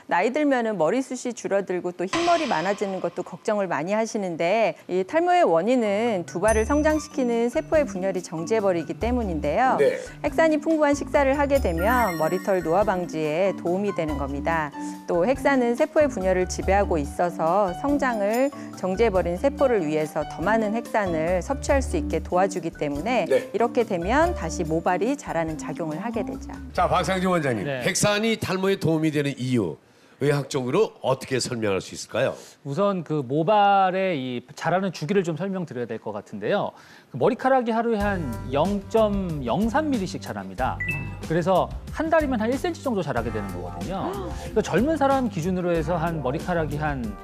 나이 들면은 머리숱이 줄어들고 또 흰머리 많아지는 것도 걱정을 많이 하시는데 이 탈모의 원인은 두발을 성장시키는 세포의 분열이 정지해버리기 때문인데요. 네. 핵산이 풍부한 식사를 하게 되면 머리털 노화 방지에 도움이 되는 겁니다. 또 핵산은 세포의 분열을 지배하고 있어서 성장을 정지해버린 세포를 위해서 더 많은 핵산을 섭취할 수 있게 도와주기 때문에 네. 이렇게 되면 다시 모발이 자라는 작용을 하게 되죠. 자, 박상진 원장님. 네. 핵산이 탈모에 도움이 되는 이유, 의학적으로 어떻게 설명할 수 있을까요? 우선 그 모발의 이 자라는 주기를 좀 설명드려야 될 것 같은데요. 그 머리카락이 하루에 한 0.03mm씩 자랍니다. 그래서 한 달이면 한 1cm 정도 자라게 되는 거거든요. 그러니까 젊은 사람 기준으로 해서 한 머리카락이 한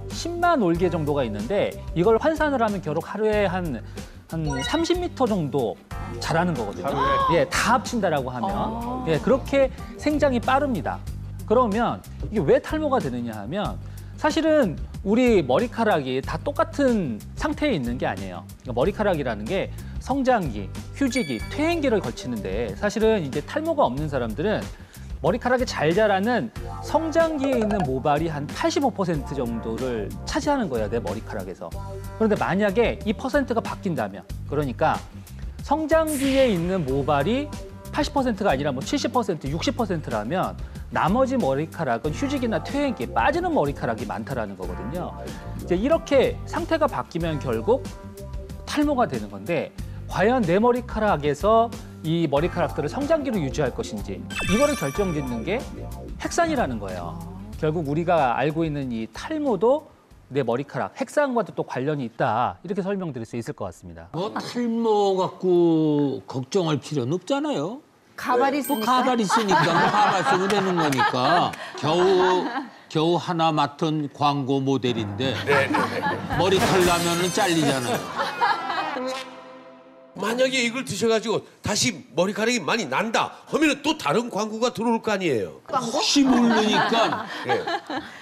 10만 올개 정도가 있는데 이걸 환산을 하면 결국 하루에 한 30m 정도 자라는 거거든요. 예, 다 합친다라고 하면. 예, 그렇게 생장이 빠릅니다. 그러면 이게 왜 탈모가 되느냐 하면 사실은 우리 머리카락이 다 똑같은 상태에 있는 게 아니에요. 그러니까 머리카락이라는 게 성장기, 휴지기, 퇴행기를 거치는데 사실은 이제 탈모가 없는 사람들은 머리카락이 잘 자라는 성장기에 있는 모발이 한 85% 정도를 차지하는 거예요, 내 머리카락에서. 그런데 만약에 이 퍼센트가 바뀐다면, 그러니까 성장기에 있는 모발이 80%가 아니라 뭐 70%, 60%라면 나머지 머리카락은 휴지기나 퇴행기에 빠지는 머리카락이 많다라는 거거든요. 이제 이렇게 상태가 바뀌면 결국 탈모가 되는 건데 과연 내 머리카락에서 이 머리카락들을 성장기로 유지할 것인지 이거를 결정짓는 게 핵산이라는 거예요. 결국 우리가 알고 있는 이 탈모도 내 머리카락, 핵산과도 또 관련이 있다. 이렇게 설명드릴 수 있을 것 같습니다. 뭐 탈모 갖고 걱정할 필요는 없잖아요. 가발이 뭐 있으니까. 가발 있으니까 뭐 가발 쓰면 되는 거니까. 겨우 하나 맡은 광고 모델인데 머리털 나면은 잘리잖아요. 만약에 이걸 드셔가지고 다시 머리카락이 많이 난다 하면 또 다른 광고가 들어올 거 아니에요? 혹시 모르니까 예.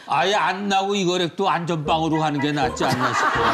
아예 안 나고 이거를 또 안전빵으로 가는 게 낫지 않나 싶어요.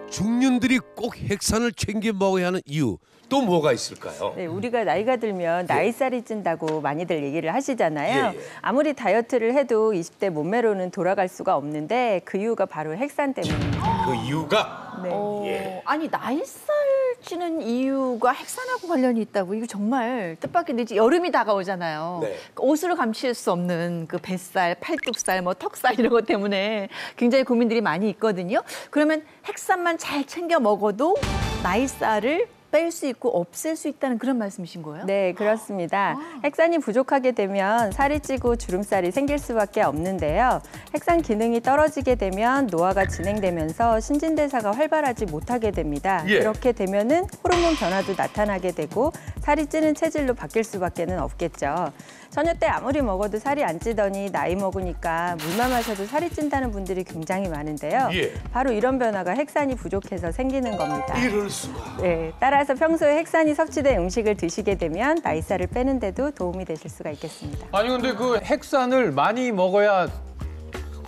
중년들이 꼭 핵산을 챙겨 먹어야 하는 이유 또 뭐가 있을까요? 네, 우리가 나이가 들면 나이살이 찐다고 많이들 얘기를 하시잖아요. 예. 아무리 다이어트를 해도 20대 몸매로는 돌아갈 수가 없는데 그 이유가 바로 핵산 때문입니다. 그 이유가 네. 아니 나이살 찌는 이유가 핵산하고 관련이 있다고 이거 정말 뜻밖인데 이제 여름이 다가오잖아요. 네. 옷으로 감출 수 없는 그 뱃살, 팔뚝살, 뭐 턱살 이런 것 때문에 굉장히 고민들이 많이 있거든요. 그러면 핵산만 잘 챙겨 먹어도 나이살을 뺄 수 있고 없앨 수 있다는 그런 말씀이신 거예요? 네, 그렇습니다. 핵산이 부족하게 되면 살이 찌고 주름살이 생길 수밖에 없는데요. 핵산 기능이 떨어지게 되면 노화가 진행되면서 신진대사가 활발하지 못하게 됩니다. 예. 그렇게 되면은 호르몬 변화도 나타나게 되고 살이 찌는 체질로 바뀔 수밖에는 없겠죠. 처녀 때 아무리 먹어도 살이 안 찌더니 나이 먹으니까 물만 마셔도 살이 찐다는 분들이 굉장히 많은데요. 예. 바로 이런 변화가 핵산이 부족해서 생기는 겁니다. 이럴 수가. 네, 따라서 평소에 핵산이 섭취된 음식을 드시게 되면 나이살을 빼는 데도 도움이 되실 수가 있겠습니다. 아니 근데 그 핵산을 많이 먹어야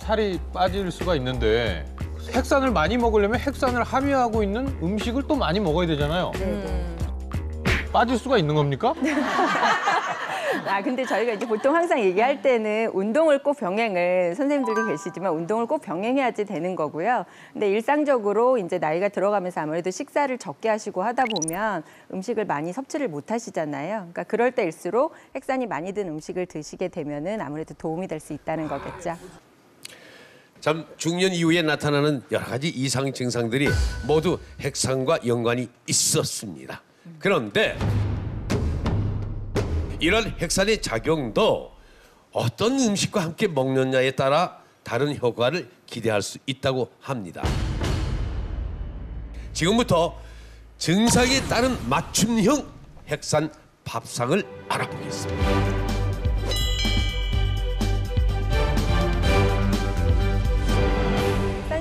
살이 빠질 수가 있는데 핵산을 많이 먹으려면 핵산을 함유하고 있는 음식을 또 많이 먹어야 되잖아요. 빠질 수가 있는 겁니까? 근데 저희가 이제 보통 항상 얘기할 때는 운동을 꼭 병행을 선생님들도 계시지만 운동을 꼭 병행해야지 되는 거고요. 근데 일상적으로 이제 나이가 들어가면서 아무래도 식사를 적게 하시고 하다 보면 음식을 많이 섭취를 못 하시잖아요. 그러니까 그럴 때일수록 핵산이 많이 든 음식을 드시게 되면은 아무래도 도움이 될 수 있다는 거겠죠. 참 중년 이후에 나타나는 여러 가지 이상 증상들이 모두 핵산과 연관이 있었습니다. 그런데 이런 핵산의 작용도 어떤 음식과 함께 먹느냐에 따라 다른 효과를 기대할 수 있다고 합니다. 지금부터 증상에 따른 맞춤형 핵산 밥상을 알아보겠습니다.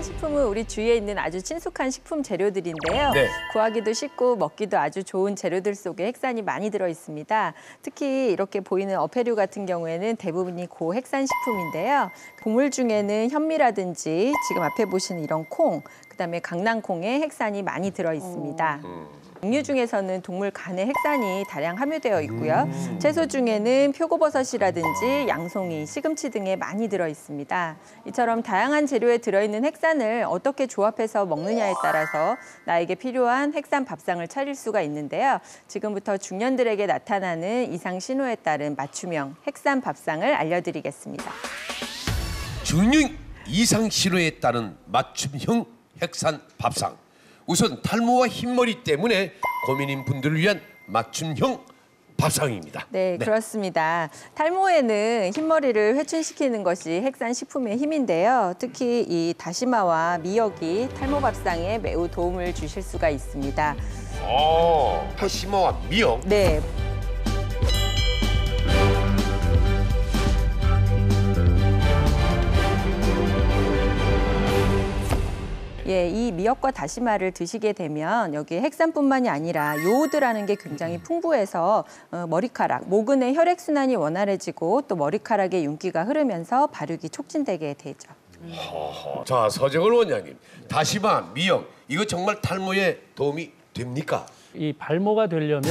식품은 우리 주위에 있는 아주 친숙한 식품 재료들인데요. 네. 구하기도 쉽고 먹기도 아주 좋은 재료들 속에 핵산이 많이 들어 있습니다. 특히 이렇게 보이는 어패류 같은 경우에는 대부분이 고핵산 식품인데요. 곡물 중에는 현미라든지 지금 앞에 보시는 이런 콩, 그다음에 강낭콩에 핵산이 많이 들어 있습니다. 육류 중에서는 동물 간에 핵산이 다량 함유되어 있고요. 채소 중에는 표고버섯이라든지 양송이, 시금치 등에 많이 들어 있습니다. 이처럼 다양한 재료에 들어있는 핵산을 어떻게 조합해서 먹느냐에 따라서 나에게 필요한 핵산 밥상을 차릴 수가 있는데요. 지금부터 중년들에게 나타나는 이상 신호에 따른 맞춤형 핵산 밥상을 알려드리겠습니다. 중년 이상 신호에 따른 맞춤형 핵산 밥상. 우선 탈모와 흰머리 때문에 고민인 분들을 위한 맞춤형 밥상입니다. 네, 그렇습니다. 탈모에는 흰머리를 회춘시키는 것이 핵산 식품의 힘인데요. 특히 이 다시마와 미역이 탈모 밥상에 매우 도움을 주실 수가 있습니다. 다시마와 미역. 네. 예, 이 미역과 다시마를 드시게 되면 여기에 핵산뿐만이 아니라 요오드라는 게 굉장히 풍부해서 머리카락, 모근의 혈액순환이 원활해지고 또 머리카락에 윤기가 흐르면서 발육이 촉진되게 되죠. 자, 서정을 원장님. 다시마, 미역 이거 정말 탈모에 도움이 됩니까? 이 발모가 되려면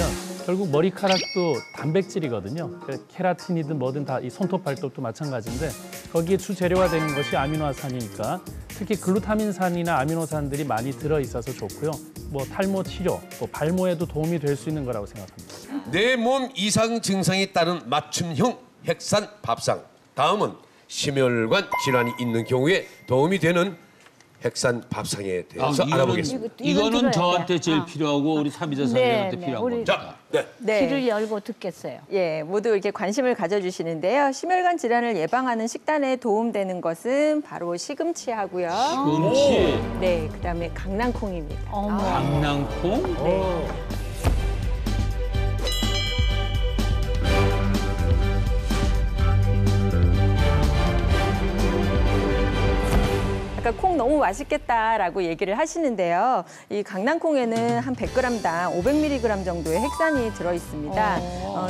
결국 머리카락도 단백질이거든요. 그러니까 케라틴이든 뭐든 다 이 손톱 발톱도 마찬가지인데 거기에 주재료가 되는 것이 아미노산이니까 특히 글루타민산이나 아미노산들이 많이 들어있어서 좋고요. 뭐 탈모 치료, 뭐 발모에도 도움이 될 수 있는 거라고 생각합니다. 내 몸 이상 증상에 따른 맞춤형 핵산 밥상. 다음은 심혈관 질환이 있는 경우에 도움이 되는 핵산 밥상에 대해서 알아보겠습니다. 이거는 저한테 제일 필요하고 우리 삼이자 선생님한테 필요한 우리 겁니다. 자, 네. 귀를 열고 듣겠어요. 예, 모두 이렇게 관심을 가져주시는데요. 심혈관 질환을 예방하는 식단에 도움되는 것은 바로 시금치하고요. 시금치, 네, 그다음에 강낭콩입니다. 어머. 강낭콩, 네. 아까 콩 너무 맛있겠다라고 얘기를 하시는데요. 이 강낭콩에는 한 100g당 500mg 정도의 핵산이 들어있습니다.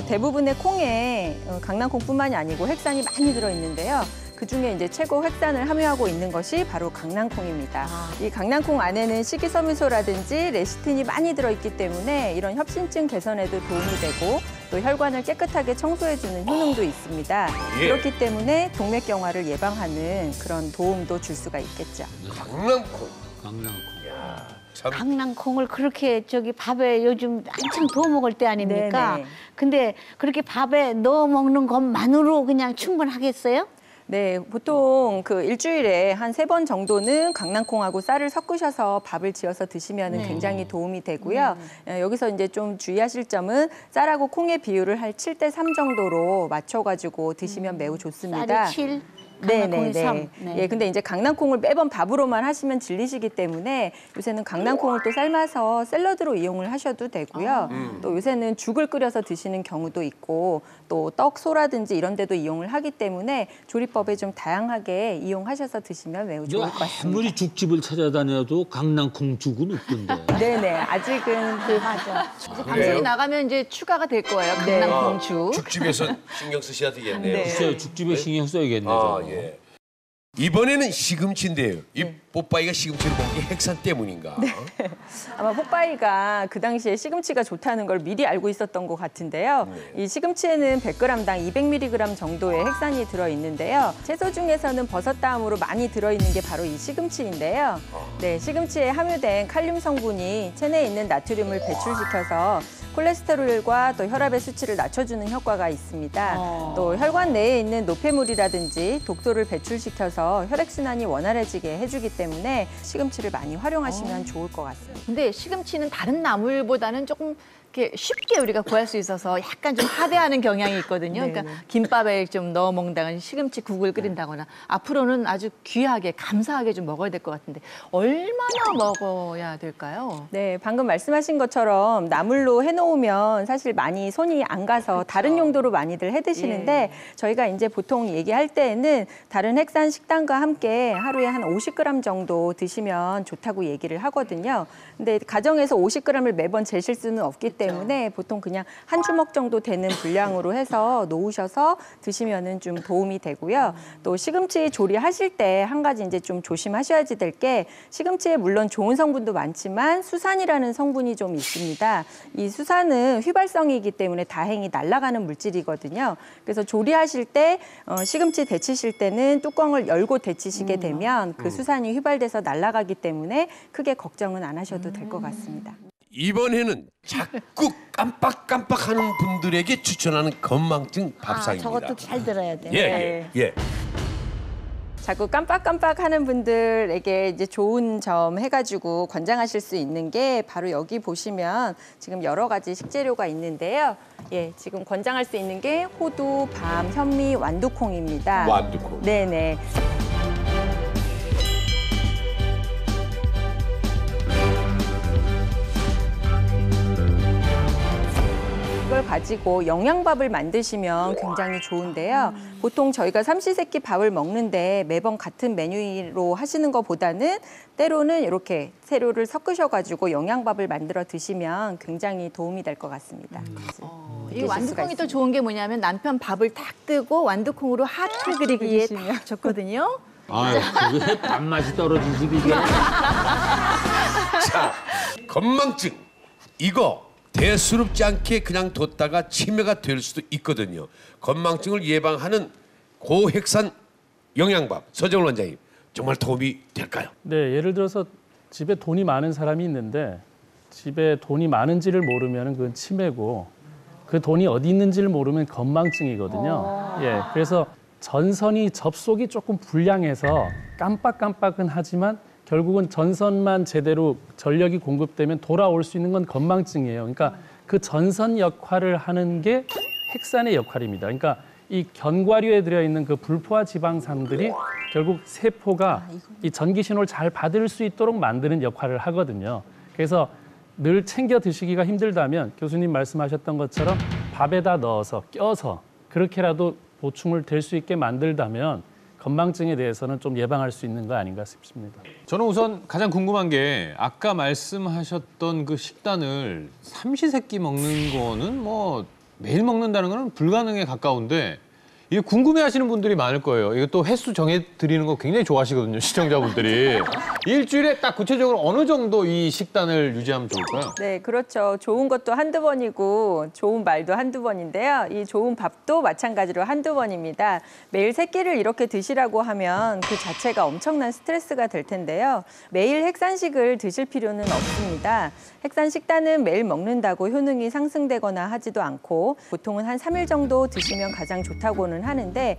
대부분의 콩에 강낭콩뿐만이 아니고 핵산이 많이 들어있는데요. 그중에 이제 최고 핵산을 함유하고 있는 것이 바로 강낭콩입니다. 이 강낭콩 안에는 식이섬유소라든지 레시틴이 많이 들어있기 때문에 이런 협심증 개선에도 도움이 되고 또 혈관을 깨끗하게 청소해주는 효능도 있습니다. 예. 그렇기 때문에 동맥경화를 예방하는 그런 도움도 줄 수가 있겠죠. 강낭콩. 강낭콩. 참 강낭콩을 그렇게 저기 밥에 요즘 한창 구워 먹을 때 아닙니까? 네네. 근데 그렇게 밥에 넣어 먹는 것만으로 그냥 충분하겠어요? 네, 보통 그 일주일에 한 3번 정도는 강낭콩하고 쌀을 섞으셔서 밥을 지어서 드시면 굉장히 도움이 되고요. 여기서 이제 좀 주의하실 점은 쌀하고 콩의 비율을 한 7대3 정도로 맞춰가지고 드시면 매우 좋습니다. 쌀이 7, 강낭콩이 3. 네. 예, 근데 이제 강낭콩을 매번 밥으로만 하시면 질리시기 때문에 요새는 강낭콩을 또 삶아서 샐러드로 이용을 하셔도 되고요. 또 요새는 죽을 끓여서 드시는 경우도 있고 또 떡소라든지 이런 데도 이용을 하기 때문에 조리법에 좀 다양하게 이용하셔서 드시면 매우 좋을 것 같습니다. 아무리 죽집을 찾아다녀도 강낭콩 죽은 없던데. 네네, 아직은 맞아. 방송이 나가면 이제 추가가 될 거예요. 강낭콩죽. 죽집에서 신경 쓰셔야 되겠네요. 글쎄요, 죽집에 신경 써야겠네요. 아, 예. 이번에는 시금치인데요. 이 뽀빠이가 시금치를 먹은 게 핵산 때문인가? 아마 뽀빠이가 그 당시에 시금치가 좋다는 걸 미리 알고 있었던 것 같은데요. 이 시금치에는 100g당 200mg 정도의 핵산이 들어있는데요. 채소 중에서는 버섯 다음으로 많이 들어있는 게 바로 이 시금치인데요. 네, 시금치에 함유된 칼륨 성분이 체내에 있는 나트륨을 배출시켜서 콜레스테롤과 또 혈압의 수치를 낮춰주는 효과가 있습니다. 또 혈관 내에 있는 노폐물이라든지 독소를 배출시켜서 혈액순환이 원활해지게 해주기 때문에 시금치를 많이 활용하시면 좋을 것 같습니다. 근데 시금치는 다른 나물보다는 조금 이렇게 쉽게 우리가 구할 수 있어서 약간 좀 하대하는 경향이 있거든요. 그러니까 김밥에 좀 넣어 먹는다거나 시금치 국을 끓인다거나 앞으로는 아주 귀하게 감사하게 좀 먹어야 될 것 같은데 얼마나 먹어야 될까요? 네, 방금 말씀하신 것처럼 나물로 해놓으면 사실 많이 손이 안 가서 다른 용도로 많이들 해 드시는데 저희가 이제 보통 얘기할 때에는 다른 핵산 식단과 함께 하루에 한 50g 정도 드시면 좋다고 얘기를 하거든요. 근데 가정에서 50g을 매번 재실 수는 없기 때문에 보통 그냥 한 주먹 정도 되는 분량으로 해서 놓으셔서 드시면은 좀 도움이 되고요. 또 시금치 조리하실 때 한 가지 이제 좀 조심하셔야지 될 게 시금치에 물론 좋은 성분도 많지만 수산이라는 성분이 좀 있습니다. 이 수산은 휘발성이기 때문에 다행히 날아가는 물질이거든요. 그래서 조리하실 때 시금치 데치실 때는 뚜껑을 열고 데치시게 되면 그 수산이 휘발돼서 날아가기 때문에 크게 걱정은 안 하셔도 될 것 같습니다. 이번에는 자꾸 깜빡깜빡하는 분들에게 추천하는 건망증 아, 밥상입니다. 저것도 잘 들어야 돼. 예. 자꾸 깜빡깜빡하는 분들에게 이제 좋은 점 해가지고 권장하실 수 있는 게 바로 여기 보시면 지금 여러 가지 식재료가 있는데요. 예, 지금 권장할 수 있는 게 호두, 밤, 현미, 완두콩입니다. 완두콩. 네네. 이걸 가지고 영양밥을 만드시면 굉장히 좋은데요. 보통 저희가 삼시세끼 밥을 먹는데 매번 같은 메뉴로 하시는 것보다는 때로는 이렇게 재료를 섞으셔가지고 영양밥을 만들어 드시면 굉장히 도움이 될 것 같습니다. 이 완두콩이 또 좋은 게 뭐냐면 남편 밥을 딱 뜨고 완두콩으로 하트 그리기에 딱 좋거든요. 아유, 그게 밥맛이 떨어지지 그게. 자, 건망증. 이거 대수롭지 않게 그냥 뒀다가 치매가 될 수도 있거든요. 건망증을 예방하는 고핵산 영양밥. 서정훈 원장님, 정말 도움이 될까요? 네, 예를 들어서 집에 돈이 많은 사람이 있는데 집에 돈이 많은지를 모르면 그건 치매고 그 돈이 어디 있는지를 모르면 건망증이거든요. 예, 그래서 전선이 접속이 조금 불량해서 깜빡깜빡은 하지만 결국은 전선만 제대로 전력이 공급되면 돌아올 수 있는 건 건망증이에요. 그러니까 그 전선 역할을 하는 게 핵산의 역할입니다. 그러니까 이 견과류에 들어있는 그 불포화 지방산들이 결국 세포가 이 전기 신호를 잘 받을 수 있도록 만드는 역할을 하거든요. 그래서 늘 챙겨 드시기가 힘들다면 교수님 말씀하셨던 것처럼 밥에다 넣어서 껴서 그렇게라도 보충을 될 수 있게 만들다면 건망증에 대해서는 좀 예방할 수 있는 거 아닌가 싶습니다. 저는 우선 가장 궁금한 게 아까 말씀하셨던 그 식단을 삼시세끼 먹는 거는 뭐 매일 먹는다는 거는 불가능에 가까운데 이게 궁금해하시는 분들이 많을 거예요. 이거 또 횟수 정해드리는 거 굉장히 좋아하시거든요, 시청자분들이. 일주일에 딱 구체적으로 어느 정도 이 식단을 유지하면 좋을까요? 네, 그렇죠. 좋은 것도 한두 번이고 좋은 말도 한두 번인데요. 이 좋은 밥도 마찬가지로 한두 번입니다. 매일 세 끼를 이렇게 드시라고 하면 그 자체가 엄청난 스트레스가 될 텐데요. 매일 핵산식을 드실 필요는 없습니다. 핵산 식단은 매일 먹는다고 효능이 상승되거나 하지도 않고 보통은 한 3일 정도 드시면 가장 좋다고는 하는데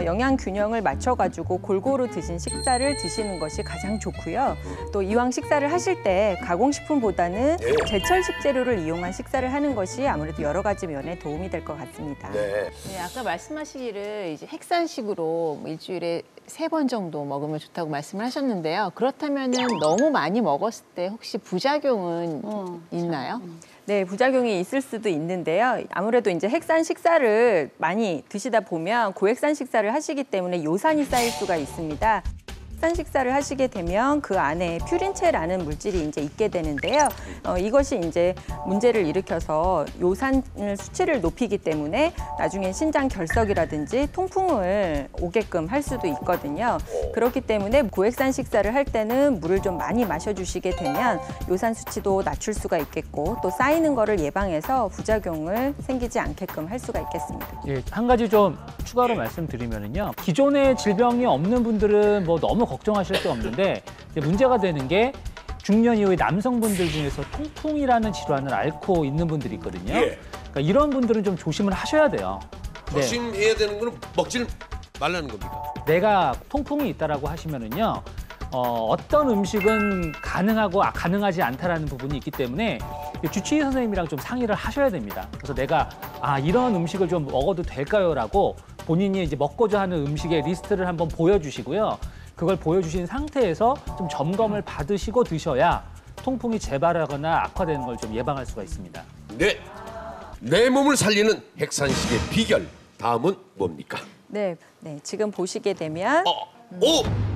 영양 균형을 맞춰가지고 골고루 드신 식사를 드시는 것이 가장 좋고요. 또 이왕 식사를 하실 때 가공식품보다는 제철 식재료를 이용한 식사를 하는 것이 아무래도 여러 가지 면에 도움이 될 것 같습니다. 네. 네, 아까 말씀하시기를 이제 핵산식으로 뭐 일주일에 3번 정도 먹으면 좋다고 말씀을 하셨는데요. 그렇다면은 너무 많이 먹었을 때 혹시 부작용은 있나요? 네, 부작용이 있을 수도 있는데요. 아무래도 이제 핵산 식사를 많이 드시다 보면 고핵산 식사를 하시기 때문에 요산이 쌓일 수가 있습니다. 식단 식사를 하시게 되면 그 안에 퓨린체라는 물질이 이제 있게 되는데요. 이것이 이제 문제를 일으켜서 요산을 수치를 높이기 때문에 나중에 신장 결석이라든지 통풍을 오게끔 할 수도 있거든요. 그렇기 때문에 고액산 식사를 할 때는 물을 좀 많이 마셔주시게 되면 요산 수치도 낮출 수가 있겠고 또 쌓이는 거를 예방해서 부작용을 생기지 않게끔 할 수가 있겠습니다. 예, 한 가지 좀 추가로 말씀드리면요. 기존에 질병이 없는 분들은 뭐 너무 걱정하실 게 없는데 이제 문제가 되는 게 중년 이후에 남성분들 중에서 통풍이라는 질환을 앓고 있는 분들이 있거든요. 예. 그러니까 이런 분들은 좀 조심을 하셔야 돼요. 네. 조심해야 되는 거는 먹지를 말라는 겁니까? 내가 통풍이 있다라고 하시면은요. 어떤 음식은 가능하고 가능하지 않다라는 부분이 있기 때문에 주치의 선생님이랑 좀 상의를 하셔야 됩니다. 그래서 내가 이런 음식을 좀 먹어도 될까요?라고 본인이 이제 먹고자 하는 음식의 리스트를 한번 보여주시고요. 그걸 보여주신 상태에서 좀 점검을 받으시고 드셔야 통풍이 재발하거나 악화되는 걸 좀 예방할 수가 있습니다. 네. 내 몸을 살리는 핵산식의 비결. 다음은 뭡니까? 네, 지금 보시게 되면 오!